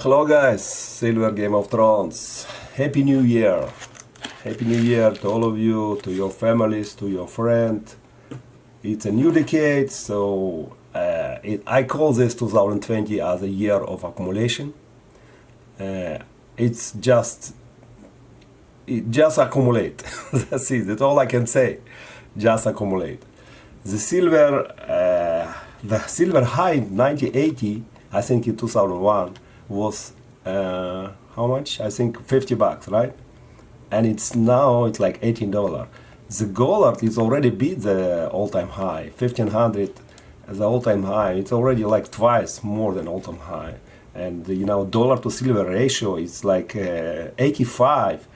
Hello guys, Silver Game of Thrones. Happy New Year. Happy New Year to all of you, to your families, to your friends. It's a new decade, so I call this 2020 as a year of accumulation. It just accumulate. That's it. That's all I can say. Just accumulate. The silver high in 1980, I think in 2001, was how much? I think $50, right? And it's like $18. The gold is already beat the all-time high, 1500 as the all-time high. It's already like twice more than all-time high. And dollar to silver ratio is like 85.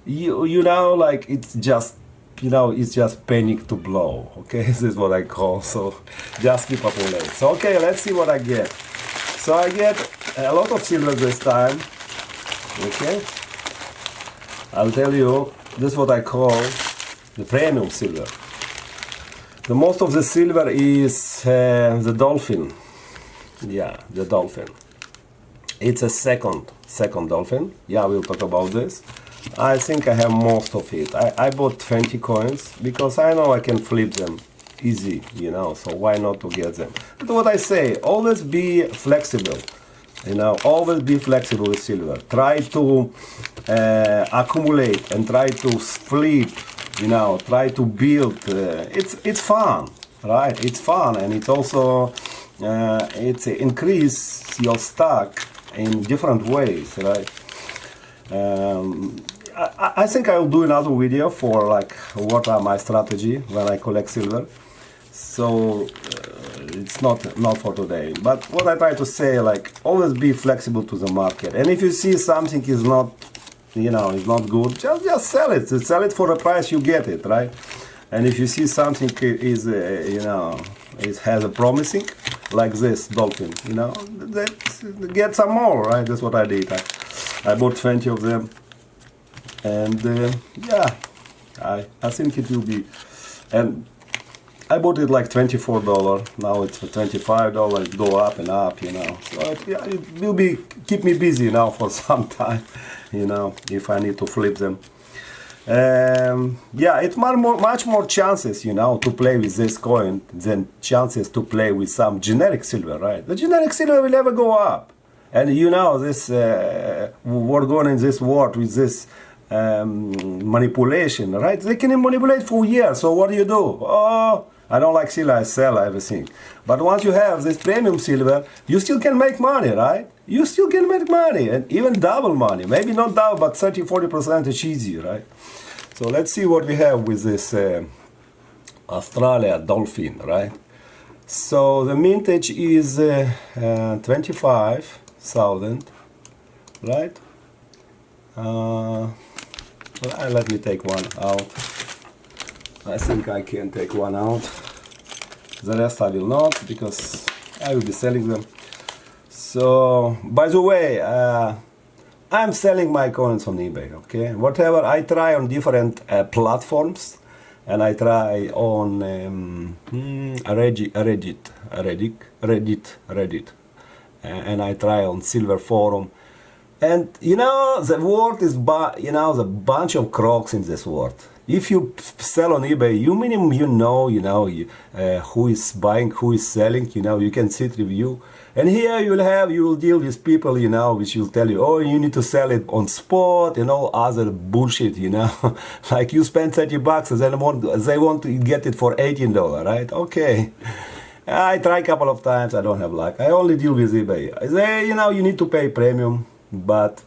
Like it's just it's just panic to blow. Okay, this is what I call. So just keep up on it. So okay, let's see what I get. So I get a lot of silver this time. Okay, I'll tell you, this is what I call the premium silver. The most of the silver is the dolphin. Yeah, the dolphin. It's a second dolphin. Yeah, we'll talk about this. I think I have most of it. I bought 20 coins because I know I can flip them easy, so why not to get them? But what I say, always be flexible. Always be flexible with silver. Try to accumulate and try to flip, try to build. It's fun, right? It's fun, and it's also it's increase your stock in different ways, right? I think I will do another video for like what are my strategy when I collect silver. So it's not for today. But what I try to say, like, always be flexible to the market. And if you see something is not, is not good, just sell it. Sell it for the price you get it, right? And if you see something is, it has a promising, like this dolphin, get some more, right? That's what I did. I bought 20 of them, and yeah, I think it will be, and I bought it like $24. Now it's for $25. It go up and up, So it will be keep me busy now for some time, if I need to flip them. Yeah, it's much more chances, to play with this coin than chances to play with some generic silver, right? The generic silver will never go up. And this we're going in this world with this manipulation, right? They can manipulate for years. So what do? Oh, I don't like silver, I sell everything. But once you have this premium silver, you still can make money, right? You still can make money, and even double money. Mintage not double, but 30-40% is easy, right? So let's see what we have with this Australia dolphin, right? So the mintage is 25,000, right? Let me take one out. I think I can take one out. The rest I will not, because I will be selling them. So, by the way, I'm selling my coins on eBay, okay? Whatever, I try on different platforms, and I try on Reddit, and I try on Silver Forum. And the world is the bunch of crocs in this world. If you sell on eBay, you minimum who is buying, who is selling. You can see it review. And here you will deal with people which will tell you, oh, you need to sell it on spot and all other bullshit. Like you spend $30 and they want to get it for $18, right? Okay. I try a couple of times. I don't have luck. I only deal with eBay. You need to pay premium, but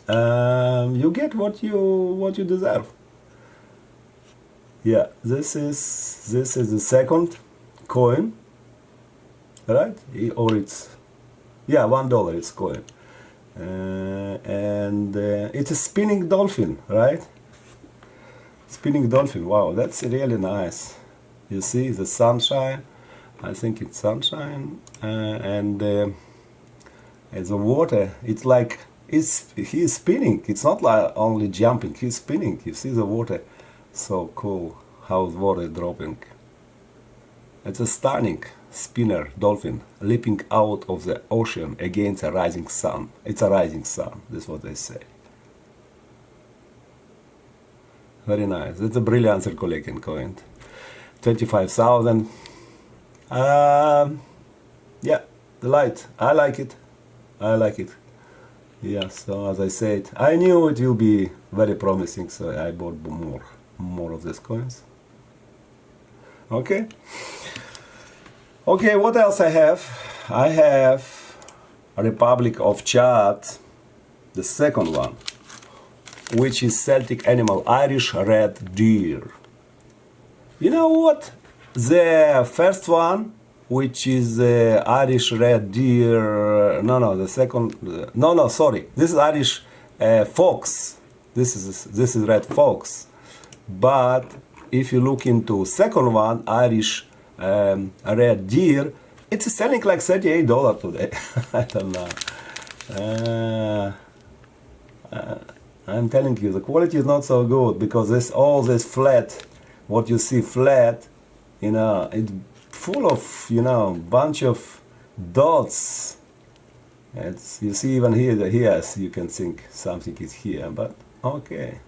you get what you deserve. Yeah, this is the second coin, right? Or it's $1 it's coin, and it's a spinning dolphin, right? Spinning dolphin. Wow, that's really nice. You see the sunshine. I think it's sunshine, and the water. It's like he's spinning. It's not like only jumping. He's spinning. You see the water. So cool how the water is dropping. It's a stunning spinner dolphin leaping out of the ocean against a rising sun. It's a rising sun, that's what they say. Very nice. That's a brilliant circulating coin. 25,000. Yeah, the light. I like it. I like it. Yeah, so as I said, I knew it will be very promising, so I bought more of these coins. Okay. Okay, what else I have? I have Republic of Chad, the second one, which is Celtic animal, Irish red deer. You know what? The first one, which is Irish red deer, the second, sorry, this is Irish fox. This is red fox. But if you look into second one, Irish red deer, it's selling like $38 today. I don't know. I'm telling you, the quality is not so good because this all this flat, what you see flat, it's full of bunch of dots. You see even here you can think something is here, but okay.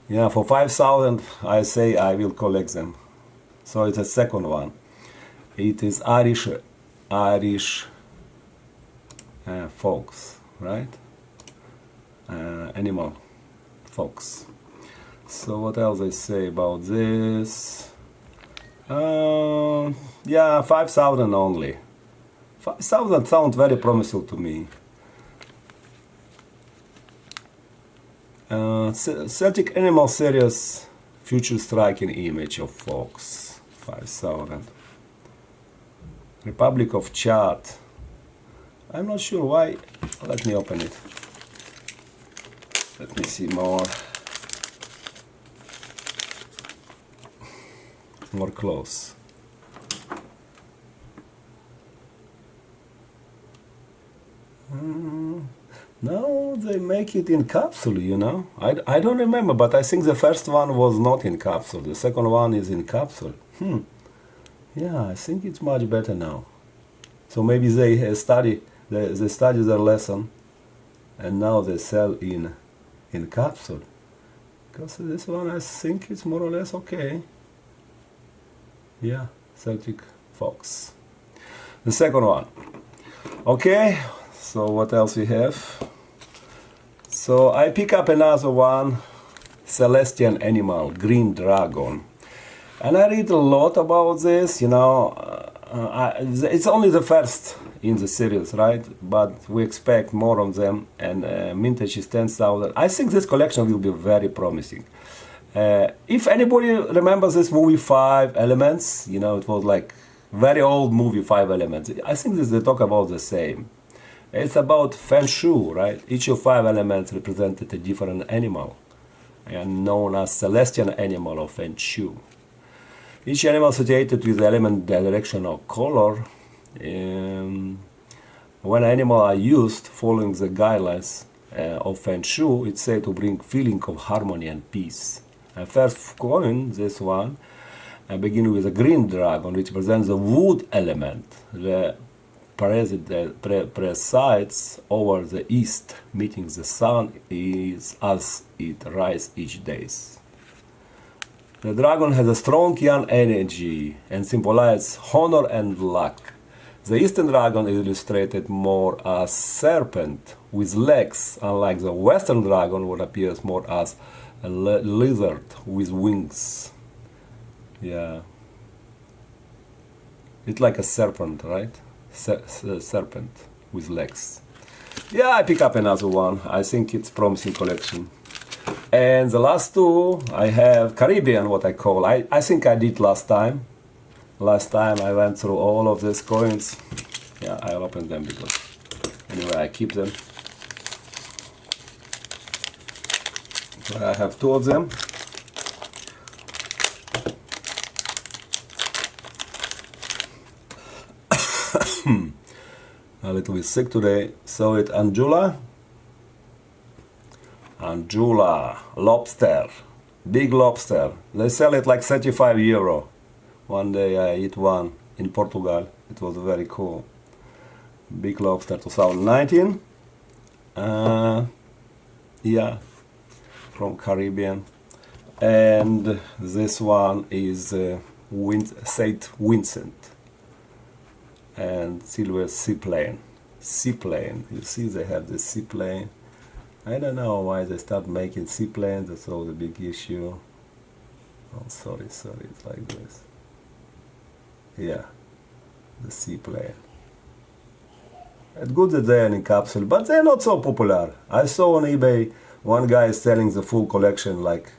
Yeah, for 5,000 I say I will collect them. So it's a second one. It is Irish fox, right? Animal fox. So what else I say about this? Yeah, 5,000 only. 5,000 sounds very promising to me. Celtic Animal Series Future Striking Image of Fox, 5,000. Republic of Chad. I'm not sure why. Let me open it. Let me see more close. No, they make it in capsule, I don't remember, but I think the first one was not in capsule. The second one is in capsule. Yeah, I think it's much better now. So maybe they study their lesson, and now they sell in capsule. Because this one, I think it's more or less okay. Yeah, Celtic Fox. The second one. Okay, so what else we have? So I pick up another one, Celestian Animal, Green Dragon. And I read a lot about this, it's only the first in the series, right? But we expect more of them, and mintage is 10,000. I think this collection will be very promising. If anybody remembers this movie 5 Elements, it was like very old movie 5 Elements. I think they talk about the same. It's about Feng Shui, right? Each of 5 elements represented a different animal, and known as Celestial Animal of Feng Shui. Each animal associated with the element, direction, or color. When animals are used following the guidelines of Feng Shui, it's said to bring feeling of harmony and peace. First coin, this one, begin with a green dragon, which represents the wood element. The presides over the east, meeting the sun is as it rises each day. The dragon has a strong yang energy and symbolizes honor and luck. The eastern dragon is illustrated more as serpent with legs, unlike the western dragon, which appears more as a lizard with wings. Yeah. It's like a serpent, right? Serpent with legs. Yeah, I pick up another one. I think it's promising collection. And the last two, I have Caribbean, what I call. I think I did last time. Last time I went through all of these coins. Yeah, I'll open them because anyway I keep them. So I have two of them. A little bit sick today. So it's Anjula, lobster, big lobster. They sell it like €35. One day I hit one in Portugal. It was very cool. Big Lobster 2019. Yeah, from Caribbean. And this one is Saint Vincent and silver seaplane. Seaplane. You see, they have the seaplane. I don't know why they start making seaplanes. That's all the big issue. Oh, sorry, it's like this. Yeah, the seaplane. It's good that they're in capsule, but they're not so popular. I saw on eBay one guy is selling the full collection like